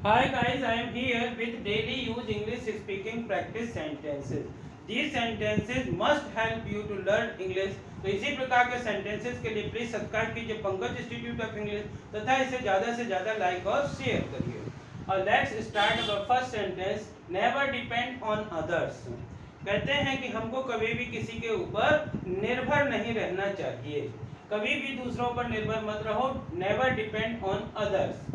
Hi guys, I am here with daily use English speaking practice sentences. These sentences must help you to learn English. तो इसी प्रकार के sentences के लिए please subscribe कीजिए Pankaj institute of English तथा इसे ज़्यादा से ज़्यादा लाइक और शेयर करिए। और let's start our first sentence. Never depend on others. कहते हैं कि हमको कभी भी किसी के ऊपर निर्भर नहीं रहना चाहिए। कभी भी दूसरों पर निर्भर मत रहो। Never depend on others.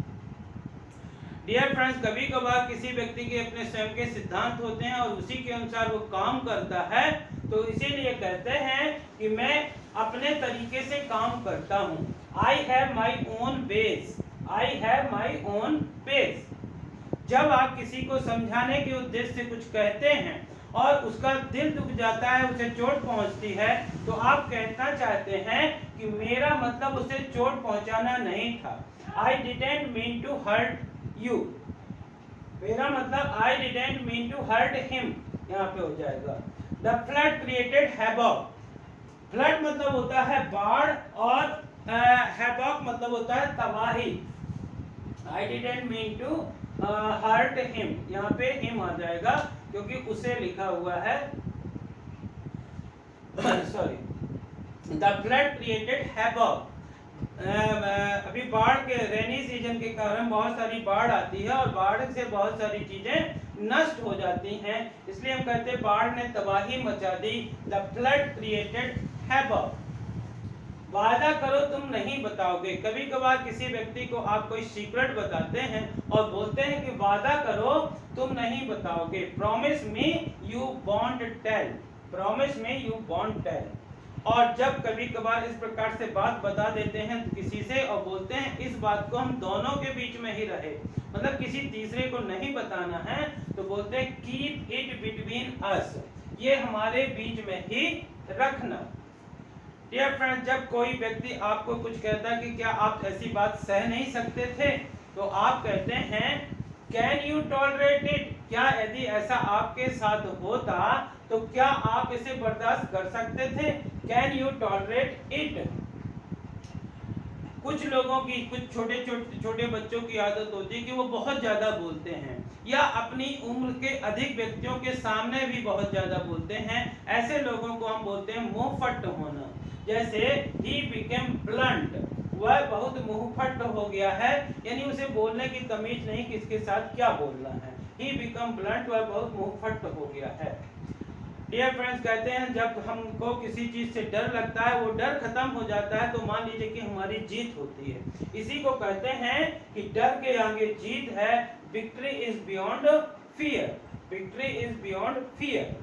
Dear friends, कभी कभार किसी व्यक्ति के अपने स्वयं के सिद्धांत होते हैं और उसी के अनुसार वो काम करता है, तो इसीलिए कहते हैं कि मैं अपने तरीके से काम करता हूँ। I have my own ways. I have my own ways. जब आप किसी को समझाने के उद्देश्य से कुछ कहते हैं और उसका दिल दुख जाता है, उसे चोट पहुंचती है, तो आप कहना चाहते हैं कि मेरा मतलब उसे चोट पहुंचाना नहीं था। I didn't mean to hurt you. मेरा मतलब I didn't mean to hurt him यहाँ पे हो जाएगा। The flood created havoc। Flood मतलब होता है बाढ़ और havoc मतलब होता है तबाही। I didn't mean to hurt him, यहाँ पे him आ जाएगा क्योंकि उसे लिखा हुआ है sorry. The flood created havoc। अभी बाढ़ के रेनी सीजन के कारण बहुत सारी बाढ़ आती है और बाढ़ से बहुत सारी चीजें नष्ट हो जाती हैं, इसलिए हम कहते हैं बाढ़ ने तबाही मचा दी। The flood created havoc. वादा करो तुम नहीं बताओगे। कभी कभार किसी व्यक्ति को आप कोई सीक्रेट बताते हैं और बोलते हैं कि वादा करो तुम नहीं बताओगे। Promise me you won't tell. Promise me you won't tell. और जब कभी कभार इस प्रकार से बात बता देते हैं किसी से और बोलते हैं इस बात को हम दोनों के बीच में ही रहे, मतलब किसी तीसरे को नहीं बताना है, तो बोलते हैं कीप इट बिटवीन अस। ये हमारे बीच में ही रखना। डियर फ्रेंड्स, जब कोई व्यक्ति आपको कुछ कहता है कि क्या आप ऐसी बात सह नहीं सकते थे, तो आप कहते हैं कैन यू टॉलरेट इट। क्या यदि ऐसा आपके साथ होता तो क्या आप इसे बर्दाश्त कर सकते थे। Can you tolerate it. कुछ लोगों की, कुछ छोटे बच्चों की आदत होती है कि वो बहुत ज्यादा बोलते हैं या अपनी उम्र के अधिक व्यक्तियों के सामने भी बहुत ज्यादा बोलते हैं। ऐसे लोगों को हम बोलते हैं मुंहफट होना। जैसे ही बिकेम ब्लंट, वह बहुत मुंहफट हो गया है, यानी उसे बोलने की तमीज नहीं किसके साथ क्या बोलना है। ही बिकम ब्लंट, वह बहुत मुंहफट हो गया है। डियर फ्रेंड्स, कहते हैं जब हमको किसी चीज से डर लगता है, वो डर खत्म हो जाता है, तो मान लीजिए कि हमारी जीत होती है। इसी को कहते हैं कि डर के आगे जीत है। Victory is beyond fear. Victory is beyond fear.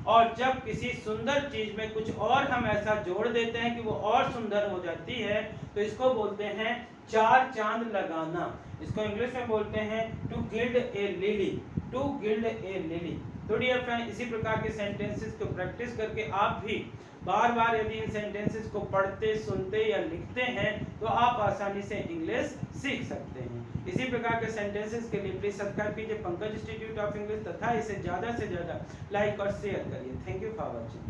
और जब किसी सुंदर चीज में कुछ और हम ऐसा जोड़ देते हैं कि वो और सुंदर हो जाती है, तो इसको बोलते हैं चार चांद लगाना। इसको इंग्लिश में बोलते हैं to gild a lily. To gild a lily. तो डियर फ्रेंड, इसी प्रकार के सेंटेंसेस को प्रैक्टिस करके आप भी बार बार यदि इन सेंटेंसेस को पढ़ते, सुनते या लिखते हैं, तो आप आसानी से इंग्लिश सीख सकते हैं। इसी प्रकार के सेंटेंसेस के लिए प्लीज सब्सक्राइब कीजिए पंकज इंस्टीट्यूट ऑफ इंग्लिश तथा इसे ज़्यादा से ज़्यादा लाइक और शेयर करिए। Thank you for watching.